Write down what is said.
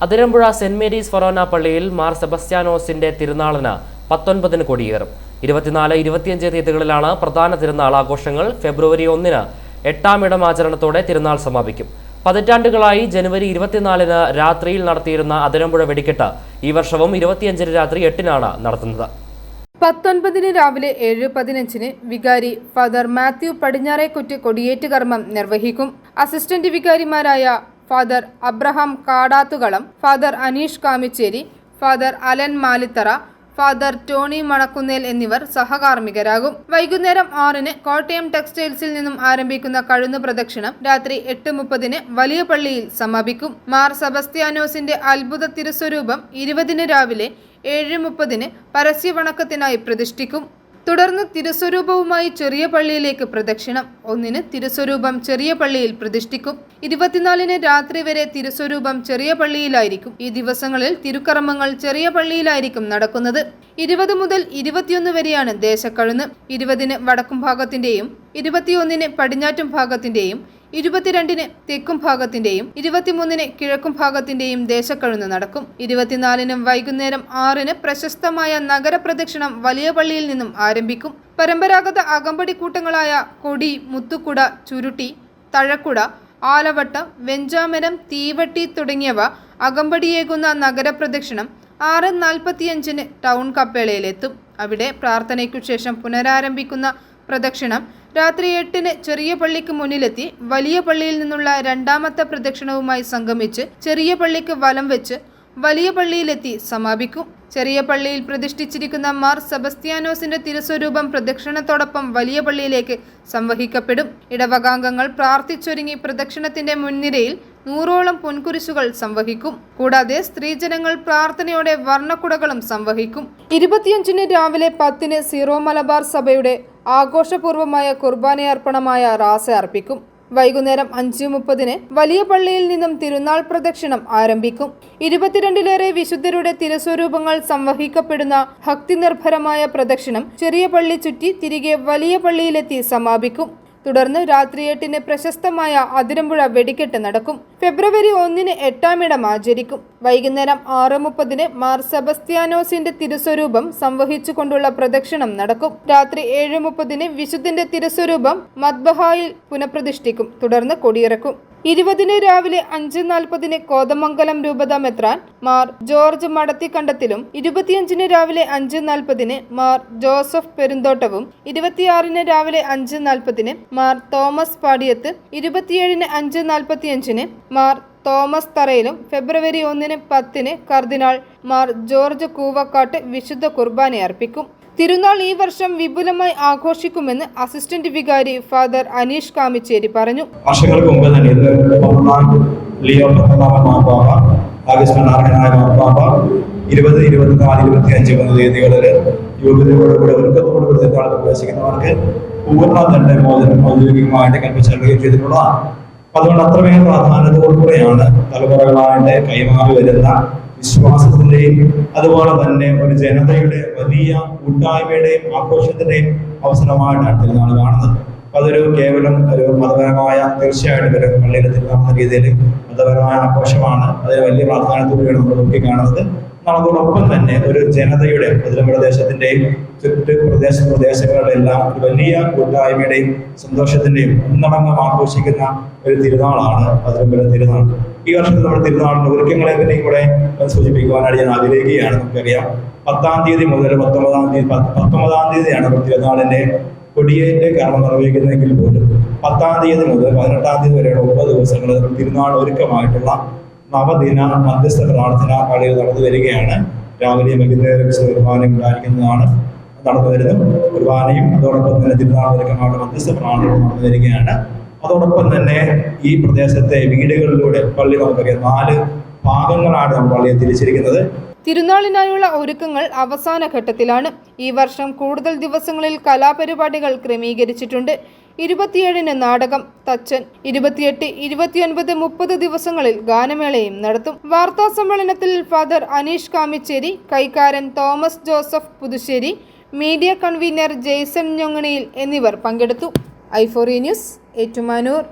Athirampuzha saint Mary's ഫൊറോന പള്ളിയിൽ മാർ സെബസ്ത്യാനോസിന്റെ തിരുനാളിന് 19-ന് കൊടിയേറും. 24-25 തീയതികളിലാണ് പ്രധാന തിരുനാൾ ആഘോഷങ്ങൾ. ഫെബ്രുവരി 1-ന് 8-ാം ഇടമാചരണത്തോടെ തിരുനാൾ സമാപിക്കും. പതിറ്റാണ്ടുകളായി ജനുവരി 24-ന് രാത്രിയിൽ നടത്തിയിരുന്ന അതിരമ്പുഴ വെടിക്കെട്ട് ഈ വർഷവും 25-ന് രാത്രി 8-നാണ് നടത്തുന്നത്. 19-ന് രാവിലെ 7:15-ന് വികാരി ഫാദർ മാത്യു പടിഞ്ഞാറേക്കുറ്റ് കൊടിയേറ്റ് കർമ്മം നിർവഹിക്കും. അസിസ്റ്റന്റ് വികാരിമാരായ father Abraham Kadathukalam, father Aneesh Kamicheri, father Alan Malithara, father Tony Manakkunnel എന്നിവർ സഹകാർമ്മികരാകും. വൈകുന്നേരം 6-ന് കോട്ടയം ടെക്സ്റ്റൈൽസിൽ നിന്നും ആരംഭിക്കുന്ന കഴുന്നു പ്രദക്ഷിണം രാത്രി 8:30-ന് വലിയ പള്ളിയിൽ സമാപിക്കും. മാർ സെബസ്ത്യാനോസിന്റെ അത്ഭുത തിരുസ്വരൂപം 20-ന് രാവിലെ 7:30-ന് പരസ്യവണക്കത്തിനായി പ്രതിഷ്ഠിക്കും. തുടർന്ന് തിരുസ്വരൂപവുമായി ചെറിയ പള്ളിയിലേക്ക് പ്രദക്ഷിണം. 1-ന് തിരുസ്വരൂപം ചെറിയ പള്ളിയിൽ പ്രതിഷ്ഠിക്കും. 24-ന് രാത്രി വരെ തിരുസ്വരൂപം ചെറിയ പള്ളിയിലായിരിക്കും. ഈ ദിവസങ്ങളിൽ തിരുക്കർമ്മങ്ങൾ ചെറിയ പള്ളിയിലായിരിക്കും നടക്കുന്നത്. 20 മുതൽ 21 വരെയാണ് ദേശക്കഴുന്ന്. 20-ന് വടക്കും ഭാഗത്തിന്റെയും 21-ന് പടിഞ്ഞാറ്റും ഭാഗത്തിന്റെയും 22-ന് തെക്കും ഭാഗത്തിന്റെയും 23-ന് കിഴക്കും ഭാഗത്തിന്റെയും ദേശക്കഴുന്ന് നടക്കും. 24-ന് വൈകുന്നേരം 6-ന് പ്രശസ്തമായ നഗരപ്രദക്ഷിണം വലിയ പള്ളിയിൽ നിന്നും ആരംഭിക്കും. പരമ്പരാഗത അകമ്പടി കൂട്ടങ്ങളായ കൊടി, മുത്തുക്കുട, ചുരുട്ടി, തഴക്കുട, ആലവട്ടം, വെഞ്ചാമരം, തീവട്ടി തുടങ്ങിയവ അകമ്പടിയേകുന്ന നഗരപ്രദക്ഷിണം 6:45-ന് ടൗൺ കപ്പേളയിലെത്തും. അവിടെ പ്രാർത്ഥനയ്ക്കു ശേഷം പുനരാരംഭിക്കുന്ന പ്രദക്ഷിണം രാത്രി 8-ന് ചെറിയ പള്ളിക്ക് മുന്നിലെത്തി വലിയ പള്ളിയിൽ നിന്നുള്ള രണ്ടാമത്തെ പ്രദക്ഷിണവുമായി സംഗമിച്ച് ചെറിയ പള്ളിക്ക് വലം വെച്ച് വലിയ പള്ളിയിലെത്തി സമാപിക്കും. ചെറിയ പള്ളിയിൽ പ്രതിഷ്ഠിച്ചിരിക്കുന്ന മാർ സെബസ്ത്യാനോസിന്റെ തിരുസ്വരൂപം പ്രദക്ഷിണത്തോടൊപ്പം വലിയ പള്ളിയിലേക്ക് സംവഹിക്കപ്പെടും. ഇടവകാംഗങ്ങൾ പ്രാർത്ഥിച്ചൊരുങ്ങി പ്രദക്ഷിണത്തിന്റെ മുൻനിരയിൽ 100ഓളം പൊൻകുരിശുകൾ സംവഹിക്കും. കൂടാതെ സ്ത്രീജനങ്ങൾ പ്രാർത്ഥനയോടെ വർണ്ണക്കുടകളും സംവഹിക്കും. 25-ന് രാവിലെ 10-ന് സീറോ മലബാർ സഭയുടെ ആഘോഷപൂർവമായ കുർബാനയർപ്പണമായ റാസ അർപ്പിക്കും. വൈകുന്നേരം 5:30-ന് വലിയ പള്ളിയിൽ നിന്നും തിരുനാൾ പ്രദക്ഷിണം ആരംഭിക്കും. 22-ലേറെ വിശുദ്ധരുടെ തിരുസ്വരൂപങ്ങൾ സംവഹിക്കപ്പെടുന്ന ഭക്തിനിർഭരമായ പ്രദക്ഷിണം ചെറിയ പള്ളി ചുറ്റി തിരികെ വലിയ പള്ളിയിലെത്തി സമാപിക്കും. തുടർന്ന് രാത്രി 8-ന് പ്രശസ്തമായ അതിരമ്പുഴ വെടിക്കെട്ട് നടക്കും. ഫെബ്രുവരി 1-ന് 8-ാം ഇടം ആചരിക്കും. വൈകുന്നേരം 6:30-ന് മാർ സെബസ്ത്യാനോസിന്റെ തിരുസ്വരൂപം സംവഹിച്ചുകൊണ്ടുള്ള പ്രദക്ഷിണം നടക്കും. രാത്രി 7:30-ന് വിശുദ്ധന്റെ തിരുസ്വരൂപം മദ്ബഹായിൽ പുനഃപ്രതിഷ്ഠിക്കും. തുടർന്ന് കൊടിയിറക്കും. 20-ന് രാവിലെ 5:40-ന് കോതമംഗലം രൂപത മെത്രാൻ മാർ ജോർജ് മടത്തിക്കണ്ടത്തിലും 25-ന് രാവിലെ 5:40-ന് മാർ ജോസഫ് പെരുന്തോട്ടവും 26-ന് രാവിലെ 5:40-ന് മാർ തോമസ് പാടിയത്ത് 27-ന് 5:45-ന് മാർ തോമസ് തറയിലും ഫെബ്രുവരി 1-ന് 10-ന് കർദിനാൾ മാർ ജോർജ് കൂവക്കാട്ട് വിശുദ്ധ കുർബാനയർപ്പിക്കും. തിരുനാൾ ഈ വർഷം വിപുലമായി ആഘോഷിക്കുമെന്ന് അസിസ്റ്റന്റ് വികാരി ഫാദർ അനീഷ് കാമിച്ചേരി പറഞ്ഞു. വർഷങ്ങൾക്ക് മുമ്പ് തന്നെ ലിയോ മാർപ്പാപ്പ, ആഗസ്റ്റ് 20, 24, 25 തീയതികളിൽ യോഗ്യതയോടുകൂടി ഒരുക്കത്തോടുകൂടി തിരുനാൾ പ്രവേശിക്കുന്നവർക്ക് പൂർണ്ണ മോചനം ഔദ്യോഗികമായിട്ട് കൽപ്പിച്ച് നൽകുകയും ചെയ്തിട്ടുള്ളതാണ്. അതുകൊണ്ട് അത്രമേൽ പ്രാധാന്യത്തോടുകൂടിയാണ് തലമുറകളായിട്ട് കൈമാറി വരുന്ന വിശ്വാസത്തിന്റെയും അതുപോലെ തന്നെ ഒരു ജനതയുടെ വലിയ കൂട്ടായ്മയുടെയും ആഘോഷത്തിന്റെയും അവസരമായിട്ടാണ് തിരുനാൾ കാണുന്നത്. അപ്പൊ അതൊരു കേവലം ഒരു മതപരമായ, തീർച്ചയായിട്ടും ഒരു പള്ളിയിലെ തിരുനാൾ എന്ന രീതിയിൽ മതപരമായ ആഘോഷമാണ്. അതിന് വലിയ പ്രാധാന്യത്തോടെയാണ് നമ്മൾ നോക്കി കാണുന്നത്. അതോടൊപ്പം തന്നെ ഒരു ജനതയുടെ പ്രദേശത്തിന്റെയും ചുറ്റു പ്രദേശങ്ങളിലെല്ലാം ഒരു വലിയ കൂട്ടായ്മയുടെയും സന്തോഷത്തിന്റെയും ഒന്നടങ്കം ആഘോഷിക്കുന്ന ഒരു തിരുനാളാണ് അതിരമ്പുഴ തിരുനാൾ. ഈ വർഷത്തിൽ നമ്മുടെ തിരുനാളിന്റെ ഒരുക്കങ്ങളെ പറ്റിയും കൂടെ സൂചിപ്പിക്കുവാനായിട്ട് ഞാൻ ആഗ്രഹിക്കുകയാണ്. നമുക്കറിയാം 10-ാം തീയതി മുതൽ 19-ാം തീയതിയാണ് തിരുനാളിന്റെ കൊടിയേറ്റ് കർമ്മം നിർവഹിക്കുന്നതെങ്കിൽ പോലും 10-ാം തീയതി മുതൽ 18-ാം തീയതി വരെയുള്ള 9 ദിവസങ്ങൾ തിരുനാൾ ഒരുക്കമായിട്ടുള്ള നവദിന മധ്യസ്ഥ പ്രാർത്ഥന പള്ളിയിൽ നടന്നു വരികയാണ്. രാവിലെയും വൈകുന്നേരം കുർബാനയും ഉണ്ടായിരിക്കുന്നതാണ് നടന്നു വരുന്നത്. കുർബാനയും അതോടൊപ്പം തന്നെ തിരുനാൾ ഒരുക്കമായിട്ട് മധ്യസ്ഥ പ്രാർത്ഥന നടന്നു വരികയാണ്. അതോടൊപ്പം തന്നെ ഈ പ്രദേശത്തെ വീടുകളിലൂടെ പള്ളി നമുക്കറിയാം 4 ഭാഗങ്ങളാണ് നമ്മൾ പള്ളിയെ തിരിച്ചിരിക്കുന്നത്. തിരുനാളിനായുള്ള ഒരുക്കങ്ങൾ അവസാന ഘട്ടത്തിലാണ്. ഈ വർഷം കൂടുതൽ ദിവസങ്ങളിൽ കലാപരിപാടികൾ ക്രമീകരിച്ചിട്ടുണ്ട്. 27-ന് നാടകം, തച്ചൻ, 28, 29, 30 ദിവസങ്ങളിൽ ഗാനമേളയും നടത്തും. വാർത്താ സമ്മേളനത്തിൽ ഫാദർ അനീഷ് കാമിച്ചേരി, കൈക്കാരൻ തോമസ് ജോസഫ് പുതുശ്ശേരി, മീഡിയ കൺവീനർ ജെയ്സൺ ഞൊങ്ങണിയിൽ എന്നിവർ പങ്കെടുത്തു. i4e news, Ettumanoor.